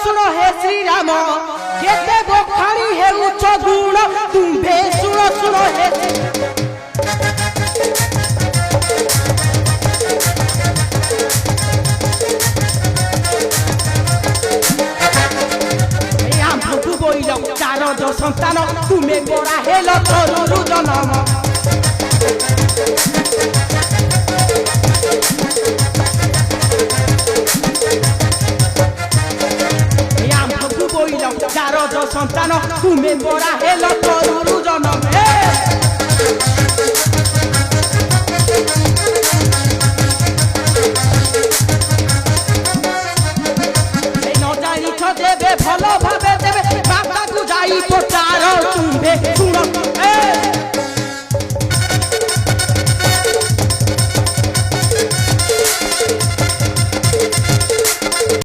सुन हे श्री राम केते बखाणी हे उच्च गुण तुम्भे सुन सुन हे आम्भु बोइल चार जो संतान तुमे बड़ा हेल तरुरु जनम चार जो संतान तुम्हें बड़ा हेल तरुरु जनम न जानी देवे भल भावे देवे बाबा को जाई तो चार तुम्हें सुन